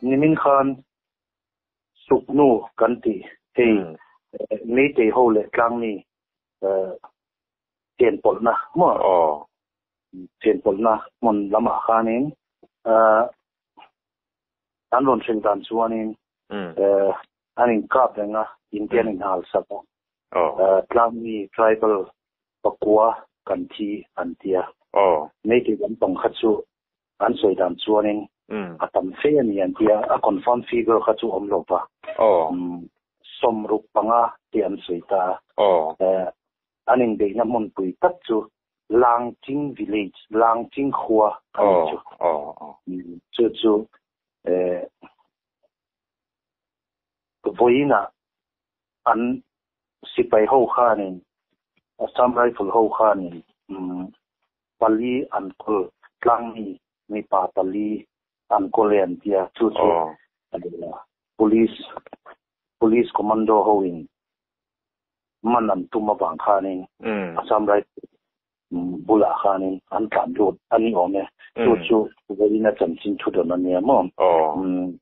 นิมินขันสุกนูกันตีเฮไม่เตะโฮเล็กลางนี่เทียนปนนะมั่วเทียนปนนะมันละหมาดานินอันรอนเชิงการชวนนี่อันนี้กลับเลยนะอินเดียนฮัลสักกลางนี่ tribal ปกัวกันทีอันเดียไม่ได้วันต้องขัดสู้อันสวยดำชวนนี่อาตมเฟียนี่อันเดียคอนฟอร์มฟิกเกอร์ขัดสู้อมโลปะสมรูปปังอ่ะที่อันสวยตาอันนี้เด็กน้ำมันปุยตัดจู่ลางจิงวิลเลจลางจิงขัวกันจู่วันน่ะอันสิไปห้องข้านี่สามไรฟิลห้องข้านี่ปัลลีอันคุลกลางนี่มีป่าปัลลีอันคุลเลียนที่จู่อะไรล่ะ police commando ห้องมันอันตุ้มมาบังข้านี่สามไรบุลาข้านี่อันการดูอันนี้ออกเนี่ยจู่วันน่ะจำสินชุดนั้นเนี่ยมั้ง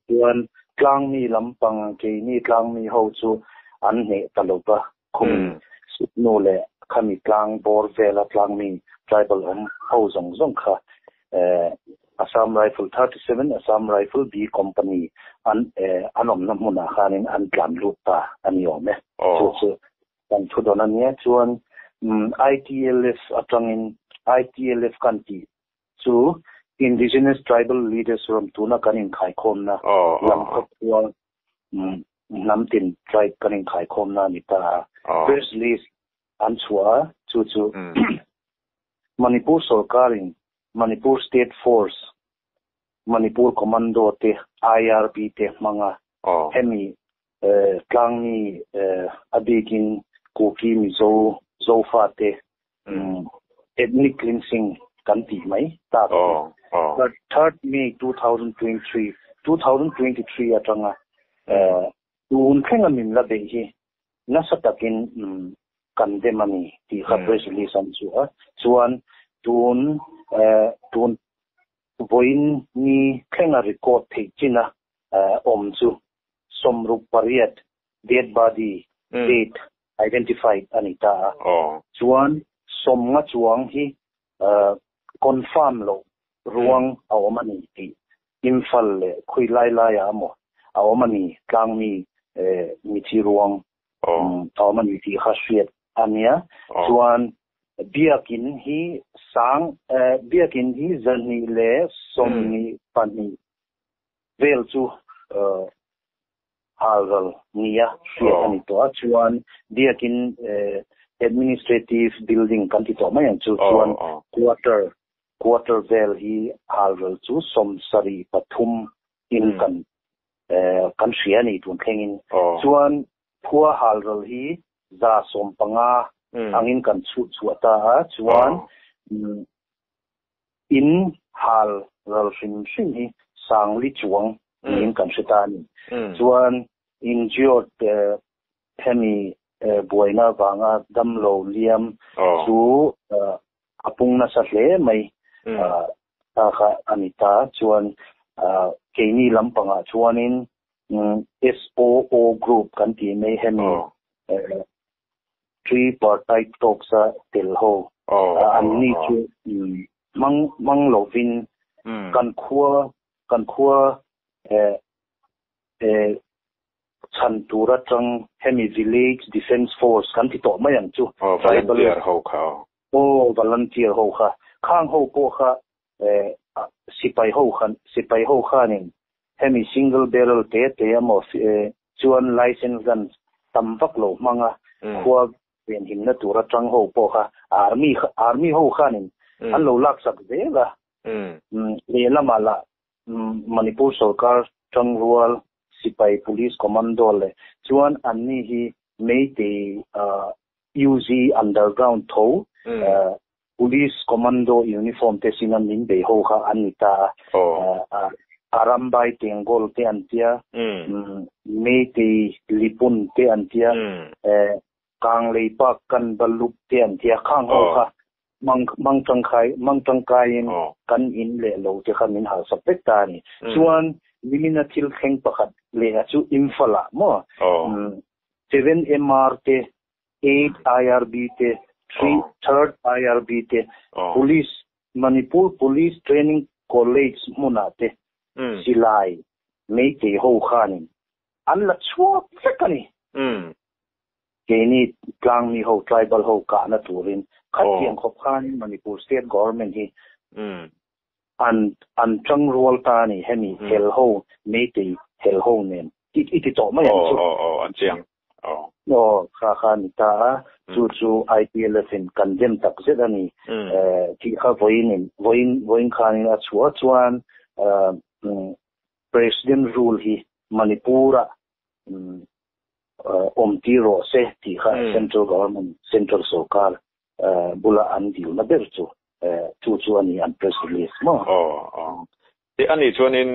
ส่วนกลางมีลำปังเจนี่กลางมีเขาจูอันเหตุตลอดว่าคงสุดโน่เลยข้ามีกลางบอร์เวลกลางมี tribal เขาส่งค่ะAssam Rifle 37 Assam Rifle B Company อันน้ำมันอาหารอันกลั่นลูกตาอันนี้ออกไหมจู่กันชุดนั้นเนี่ยส่วน ITLF อังอิน ITLF กันที่จู่Indigenous tribal leaders from Tuna kaning khai khom na lam khapwa nam tin tribe kaning khai khom na ni ta first list anchwa chu Manipur sarkarin Manipur state force Manipur commando te IRB te manga hemi klang ni abikin koki mi zo fa te ethnic cleansing kan ti mai ta But 3rd May 2023 atanga un khenga min la be hi nasatakin kandemani ti khapress lisan chu chuan tun voin ni khenga record thechina om chu somrup pariat dead body date identified anita chuan somnga chuang hi confirm lo ruang awamani ti infal le khui lai ya mo awamani tlangmi mi thi ruang awamani ti khashiat ania chuan biakin hi zani le somni pani vel chu halgal nia shia ani to chuan biakin administrative building kan ti to mai chu chuan quarter vel hi halral chu somsari pathum in kan hriani tun thlengin chuan phua halral hi za sompanga angin kan chuata chuan in halral hrim hi sangli chuang in kan hritani chuan injured hemi boina wanga damlo liam chu apung na sa hle mai kha anita chuan keini lampanga chuanin SOO group kan ti mai hemi tripartite talks telho anni chu mang lovin kan khua chantura tang hemi village defense force kan ti to mayang chu volunteer ho kha volunteer ho kha khang ho ko kha sipai ho khanin hemi single barrel te amo chuan license gan tamvak lo manga khwa pen himna tura tang ho po kha army ho khanin an lo lak sak vela le lama la Manipur sarkar tang rual sipai police commando le chuan anni hi meite UZ underground tho police commando uniform te sinan min be ho kha anita arambai tengol te antia meite lipun te antia kang leipak kan balup te antia khang ho kha mang tangkai kan in le lo te khamin ha sapek ta ni chuan limina thil kheng pakhat le chu infala mo 7 MR te 8 IRB te 3rd IRB te police Manipur Police Training College muna te silai mei te ho khanin an la chuak sakani keni tlang mi ho tribal ho ka na turin khatiang khop khan Manipur state government hi an chang rual ta ni hemi hel ho mei te hel ho nen iti to ma yang chu an chiang kha ni ta chu IPLF in condemn tak zet ani ti kha voin khan a chuan president rule hi Manipura omti ro se ti kha central government central sokar bula an dil na ber chu ani an press release mo ti ani chuanin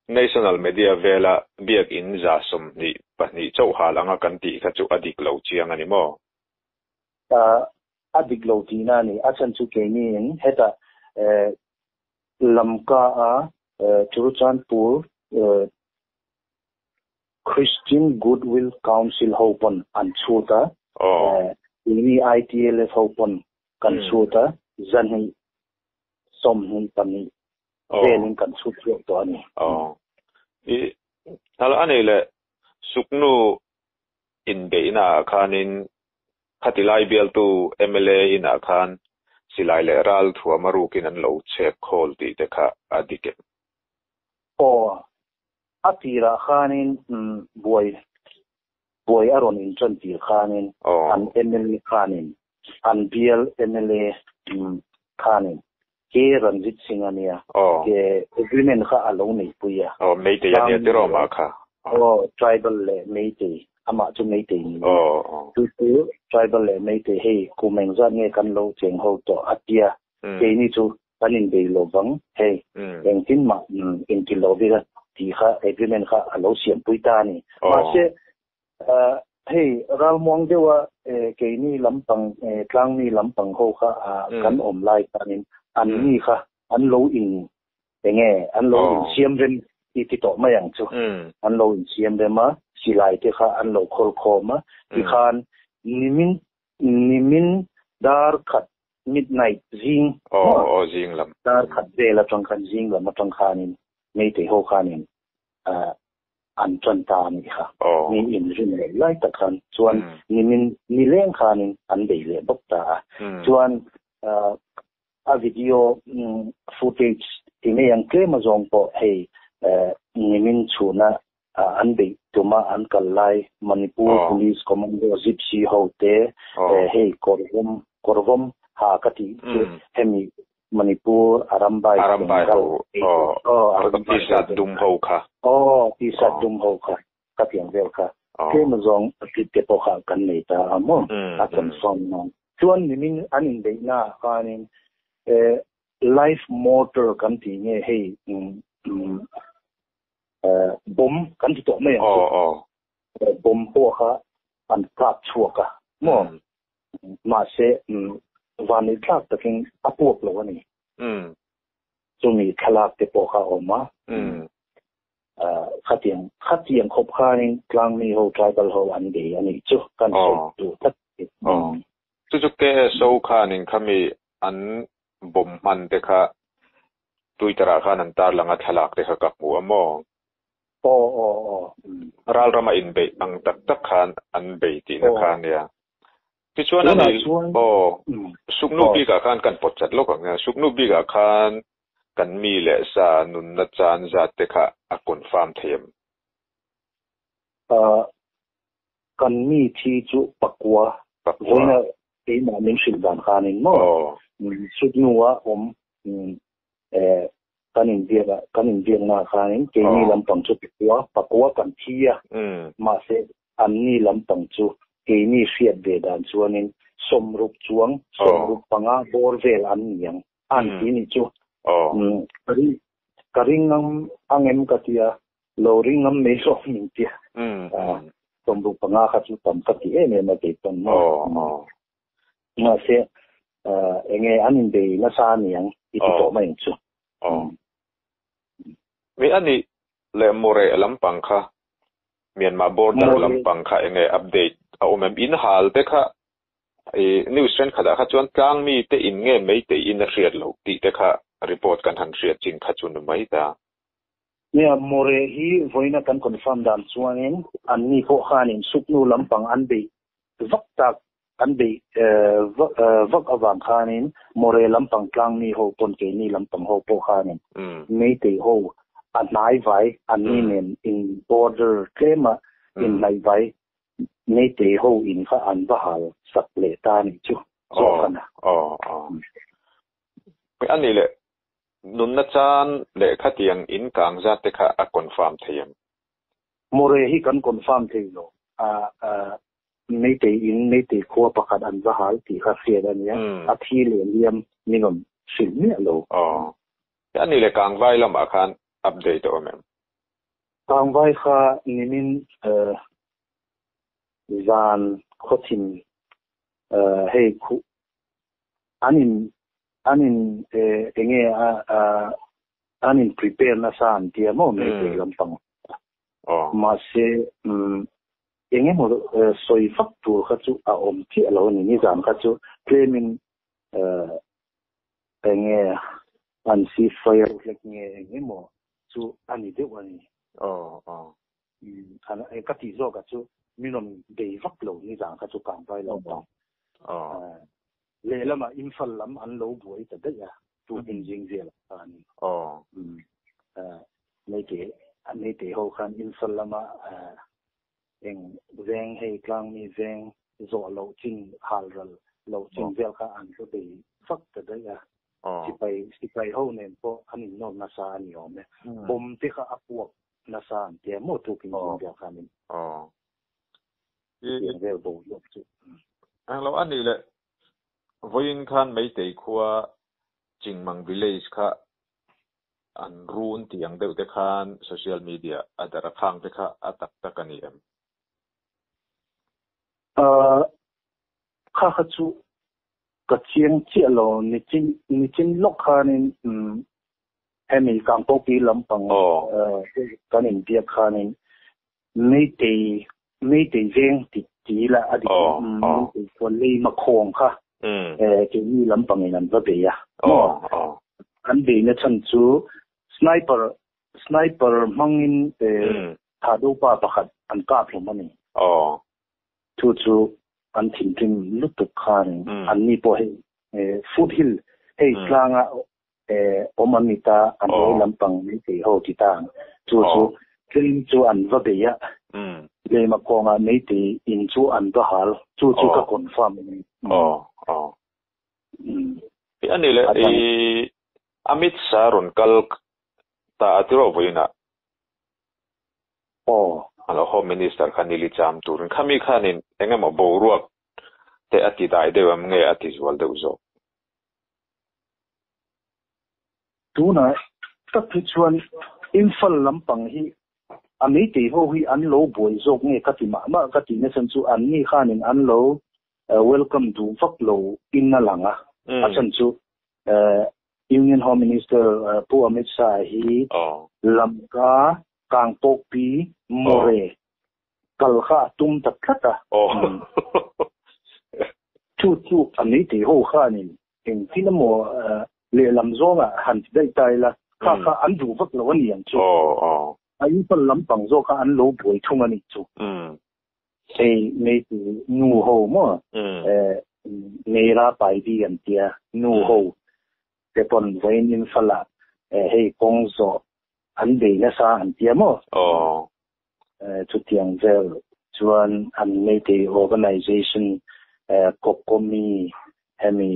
national media vela biak in za som ni pani chau halanga kan ti kha chu adik lo chiang ani mo adik lo ti na ni achan chu ke ni heta lamka a Churchandpur Christian Goodwill Council hopon an chuta ni ITLF hopon kan chuta zanhi somni pani velin kan chutro to ani tala anele suknu in beina khanin khatilai bial tu MLA in akhan silai le ral thua marukin an lo chek khol ti te kha adike atira khanin boy aron in chanti khanin an MLA khanin an bial MLA khanin ke Ranjit Singh ania ke agreement kha alo nei puya meite ya ne tero ma kha tribal le meite ama chu meite ni tu tribal le meite he kumengza nge kan lo cheng ho to atia ke ni chu panin be lo bang he engtin ma in ti lo bi ti kha agreement kha alo siam puita ni ma se hey ral mong dewa ke ni lampang tlang ni lampang ho kha kan om lai kanin an ni kha an lo in enge an lo in siam ren ti to ma yang chu an lo in siam de ma silai te kha an lo khol khoma ti khan nimin dar khat midnight jing jing lam dar khat de la tong khan jing lam tong khanin nei te ho khanin an chon ta ni kha ni in rin lai ta khan chuan nimin ni leng khanin an de le bok ta chuan a video footage tine yang claim zong po hey nimin chuna an be tuma an kalai Manipur Police Commando Zipsi hote hey korvom ha kati hemi Manipur Arambai tisat dum ho kha tisat dum ho kha kapiang vel kha claim zong te po kha kan nei ta amo akan som no chuan nimin anin be na khanin life motor kan ti nge hey bom kan ti to me bom po kha an prat chuaka mo ma se vani tlak taking apuak lo ani chumi khalak te po kha oma khatiang khop khanin tlang mi ho tribal ho an de ani chu kan so tu tat chu ke so khanin khami an bom man te kha tuitara khan an tar langa thalak te kha kakmu amo ral rama in be ang tak khan an be ti na khan ya ti chuan ani suknu bi ka khan kan potchat lo ka nga suknu bi ka khan kan mi le sa nun na chan za te kha a confirm them kan mi thi chu pakwa voina e ma min shil dan khanin mo suknuwa kanin dia na khanin ke ni lampang chu pakwa kan thia ma se an ni lampang chu ke ni fiat be dan chuanin somrup chuang somrup panga borvel an yang an ti ni chu karingam angem katia loringam me so min tia somrup panga kha chu tam ka ti e ma te ton ma se enge anin be na sa niang iti to mai chu mi ani le more lampang kha Myanmar border lampang kha enge update a omem in hal te kha e news trend khada kha chuan tlang mi te in nge mei te in a hriat lo ti te kha report kan han hriat chin kha chun mai taเนี่ยโมเรฮีวันนั้นกันคอนเฟิร์มดันส่วนนี้อันนี้พวกข้านี่สุกนูลำปังอันเบวักตักอันเบวักอวังข้านี่โมเรลำปังกลางนี่โหปนเกนี่ลำปังโหพวกข้านี่ไม่ตีโหอันไหนไว้อันนี้เนี่ย in border เคลมin ไหนไว้ไม่ตีโห in ข้าอันบ้าหาสักเลตานี่จู่สองกันนะอันนี้แหละนุนนัจานเละขัดยังอินกลางจัดเด็กค่ะคอนฟาร์มเทียมโมเรฮีกันคอนฟาร์มเทียมไม่ตีอินไม่ตีขั้วประคัดอันว่าหายตีคาเฟ่อันนี้อาทิตย์เลี้ยมนี่นนสิ่งนี้โลอันนี้แหละกลางไว้ลำบากคันอัปเดตตัวมั้งกลางไว้ค่ะนี่มินจานขทินให้คุอันนี้เองอันนี้ prepare นะสานเดียมั้งไม่ตีลำปังมาเสียเองมั้งสอยฟักตัวข้าจู่อมที่เรานี่จานข้าจู่เพลมินเองอันซีไฟร์เล็กเองมั้งจู่อันนี้เดี๋ยววันนี้อันเอกที่โจข้าจู่มินนเดี๋ยวฟักเรานี่จานข้าจู่กลางไปลำปังเลละมาอินฟัลลัมอันโลบวยแต่เดียตัวจริงๆเสียละอันนี้ไม่เก๋อันนี้เตะหัวขันอินฟัลลัมเองแรงให้กลางมีแรงโซ่โลจิงฮาร์ลโลจิงเวลค่ะอันก็ไปฟักแต่เดียสิไปหัวเนี่ยเพราะอันนี้นอนนาซาอันนี้อ๋อเนี่ยผมที่เขาอัพวกนาซาเดียหมดทุกอย่างเดียวกันนี่เวลโบยกจุดแล้วอันนี้แหละวันคันไม่ได้ขั้วจิงมังวิลเลจค่ะอันรูนที่ยังเดือดขันโซเชียลมีเดียอัตราข้างเด็กค่ะอัตตะกันนี่ข้าขจูกระเชียงเจียโลนิจินล็อกขานี่ให้มีการปกปิดลำปังกันนี่เดียบขานี่ไม่ได้เร่งติดจีละอดีตไม่ได้คนเลี้ยมาโค้งค่ะเกี่ยวกับลำปังนั่นก็เบียอันเดียเนี่ยฉันจูสไนเปอร์มังอินถ้าดูป่าประคัดอันกาบลงมานี่จู่อันทิ้งลุตุกขันอันนี้พอให้ฟุตฮิลให้กลางอมันมีตาอันนี้ลำปังไม่ตีหัวที่ต่างจู่จู่อันก็เบียเลยมาโกงอันไม่ตีอินจู่อันก็หาจู่ก็คอนเฟิร์มนี่อันนี้เลยอามิตซารุนกัลตาอัติโรบุยนะฮัลโหลโฮมมินิสเตอร์คันนิลิจามตูรินขามีขานินเองมาโบรวกแต่อติได้เดี๋ยวมึงอติจวลเดี๋ยวจบดูนะถ้าพิจารณาอินฟัลลำปังฮีอันนี้ที่เขาฮีอันโลบวยจบเนี่ยกติมาก็ติเนี่ยฉันจูอันนี้ขานินอันโลwelcome to ฟักโลอินนั่นหลังฉันจูUnion Home Minister ผู้อเมริกาฮีลำกากางปกปีโมเรกัลข้าตุ้มตะคัตจู่อันนี้ที่เขาข้านี่เองที่นั่นโมเลี้ยลำโซ่หันได้ใจละข้าอันดูฟักโลนี่อย่างจู่อายุเป็นลำปังโซ่ข้าอันโลบวยทุ่งอันนี้จู่ไม่ตีนูโฮมั้งเนราไปดีกันเดียนูโฮแต่ปนไว้นินฟลาให้กงโซอันเดียสาอันเดียมั้งจุดยังเจอชวนอันไม่ตี organization ก็มีให้มี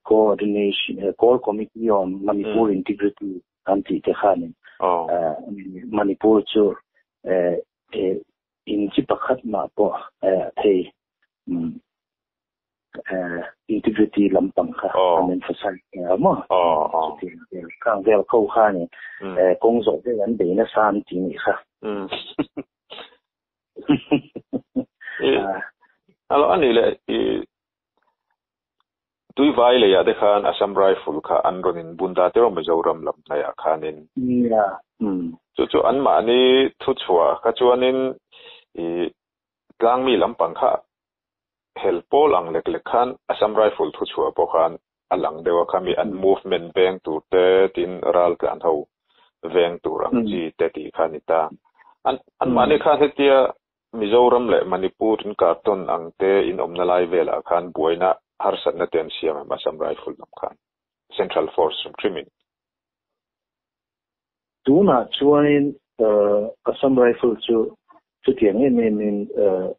coordination core committee on Manipur integrity อันที่เทขานิManipur จูอินจิปขัดมาปะให้integrity ลำปังค่ะมันภาษามั้งข้างเวลเข้าข้านี่กงสอบได้อันเดียนะสามจริงค่ะแล้วอันนี้แหละ tui vai le ya de khan Assam Rifle kha an ronin bunda te ro Mizoram lam na ya khanin chu an ma ni thu chua ka chuanin tlang mi lampang kha helpol ang lek lek khan Assam Rifle thu chua po khan alang dewa kami an movement bank tu te tin ral kan ho veng tu rang ji te ti khanita an ma ni khan hetia Mizoram le Manipur in karton ang te in omnalai vela khan buaina harsan na tem siam Assam Rifle lam khan Central Force Crimin tuna chuanin Assam Rifle chu tiang in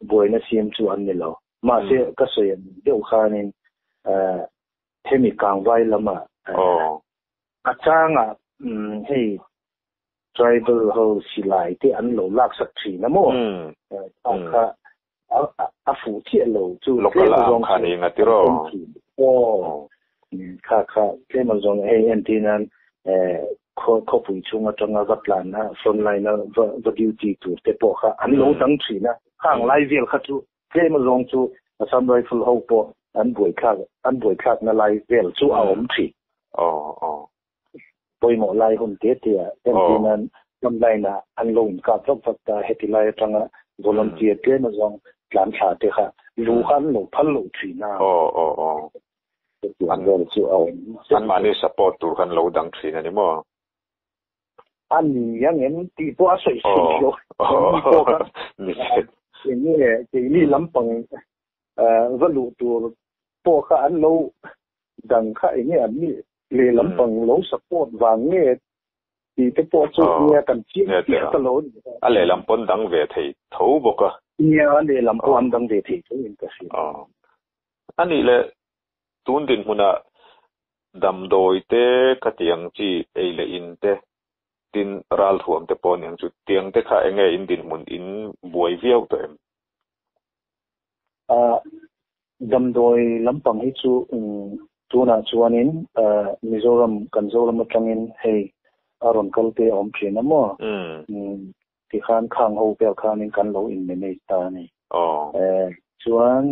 buaina siam chu an ni lo ma se ka soyan deu khanin hemi kang vai lama achanga hei tribal ho silai te an lo lak sak thi na mo a fu tie lo chu local ang khani ngatiro kha tlema zong antinan ko pui chunga tanga va plan na front line na va duty tu te po kha an lo dang thi na khang lai vel kha chu tlema zong chu Assam Rifle ho po an boi khak na lai vel chu a om thi poi mo lai hun te antinan lam lai na an lo ka tok ta heti lai tanga volunteer ke na zong plan tha te kha lu khan lo phal lo thi na an mani support tur khan lo dang thi na ni mo an yang en ti po a soi lo ni lampang valu tur po kha an lo dang kha ni an ni le lampang lo support wang nge ti te po chu nia kan chi ta lo a le lampon dang ve thei tho boka nia le lampon dang ve thei chu in ka si ani le tun din huna dam doi te khatiang chi ei le in te tin ral thuam te pon yang chu tiang te kha enge in din mun in buai viau to em dam doi lampang hi chu tuna chuanin Mizoram Kanzoram atangin hei aron kalte om phina mo ti khan khang ho pel khanin kan lo in nei ta ni chuan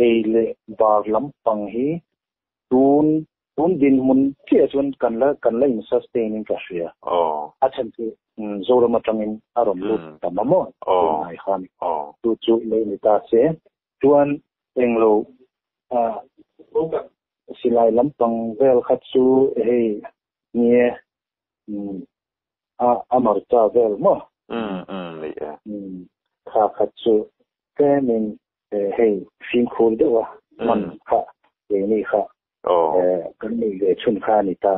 eile bar lampang hi tun din mun che chuan kan la in sustaining ka ria achan ti zoram atangin aron lut tamamo ai khan tu chu le ni ta se chuan englo silai lampang vel khatsu hei nie amarta vel mo kha khatsu temin hei fin khol dewa man kha ni kha kan ni le chun kha ni ta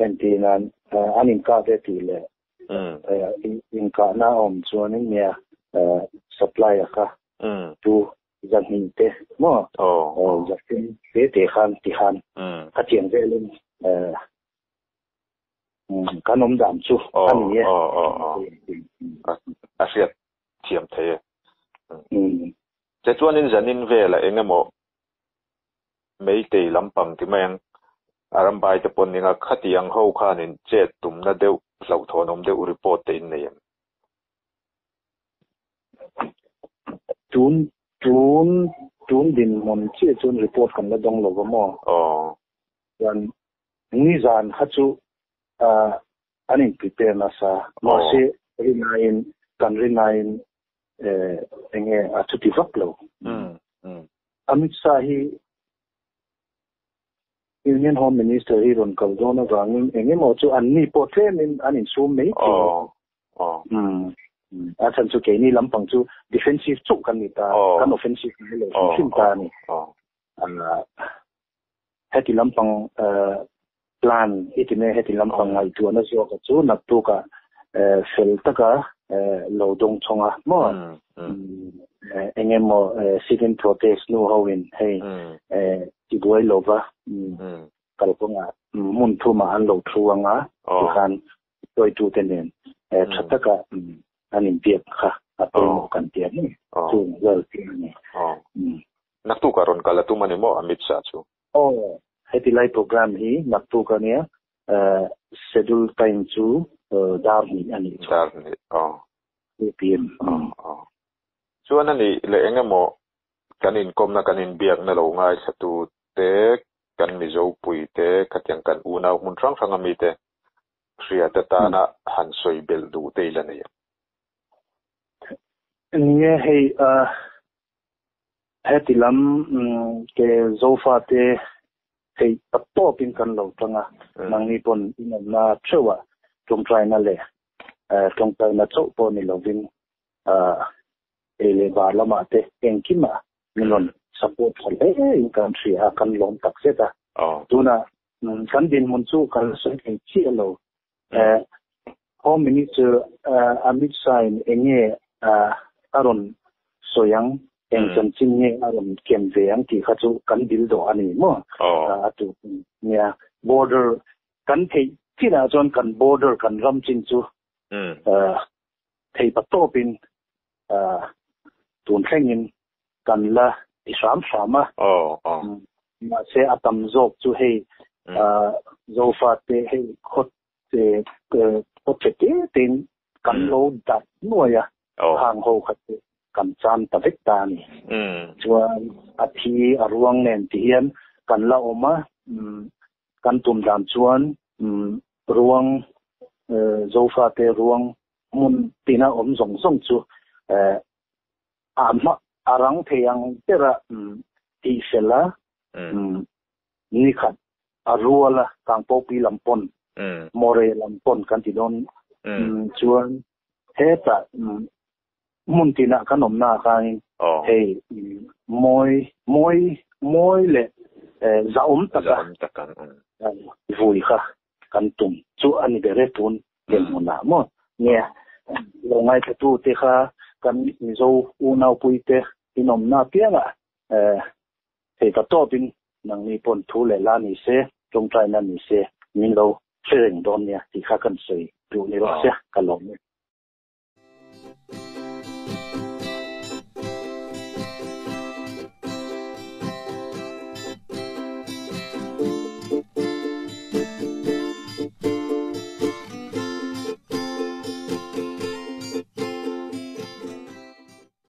antinan anin ka ve ti le in ka na om chuan ni supply ka tu zahin te mo zahin te khan ti khan ka tiang ve lin kanom dam chu ani asiat thiam the te chuanin zanin vela engemo meitei lampang ti meng arambai te pon ninga khatiang ho khanin che tumna deu hlau thonom deu report te in nei tun din mon che chun report kan la dong lo mo yan ni zan hachu anin prepare na sa mo se rinain enge atuti vaklo amit sa hi Union Home Minister hi ron kaldona wangin enge mo chu anni portrait in anin sum mei achan chu ke ni lampang chu defensive chu kan ni ta kan offensive ni lo sim ta ni heti lampang plan itine heti lampang ngai tu na zo ka chu nak tu ka fel ta ka lo dong chonga mo enge mo sit-in protest no howin hey ti boy lova kalponga mun thu ma an lo thuanga khan toy tu tenen thataka anin tiap kha apo kan tiap ni tu wel ti ni naktu karon kala tu mani mo Amit Shah chu heti lai program hi naktu ka nia schedule time chu darni ani darni PM chuan ani le engemo kan in kom na kan in biak na lo ngai satu te kan mi zo pui te katyang kan una mun rang rang ami te ria ta ta na han soi bel du te la ne nghe hay hết tilam ke zofa te hay tập to pin kan lo tanga nang ni pon na chewa trong trai na le trong trai na chau po ni lo vin ele ba lama te enkima milon support khole in country a kan lom tak seta tuna kan din mun chu kan sun ke chi lo home minister Amit Sain enge aron soyang engchan chinge aron kemveang ti khachu kan bil do ani mo atu nya border kan thei china chon kan border kan ram chin chu thei patopin tun thlengin kan la isam sama ma se atam zok chu hei zofa te hei khot te khot te tin kan lo dat noya hang ho khat kan chan ta vek ta ni chuan athi arwang nen ti hian kan la oma kan tum dam chuan ruang zofa te ruang mun tina om zong zong chu ama arang theyang tera ti sela ni khat aruala kang popi lampon more lampon kan ti don chuan heta mun tina kanom na kain hey moi le zaum takan vui kha kan tum chu ani bere tun ken mona mo nge lo ngai tu te kha kan zo unau puite inom na pianga he ta to bin nang ni pon thu le la ni se trong trai na ni se min lo chereng don ya ti kha kan sei tu ni ro se kalom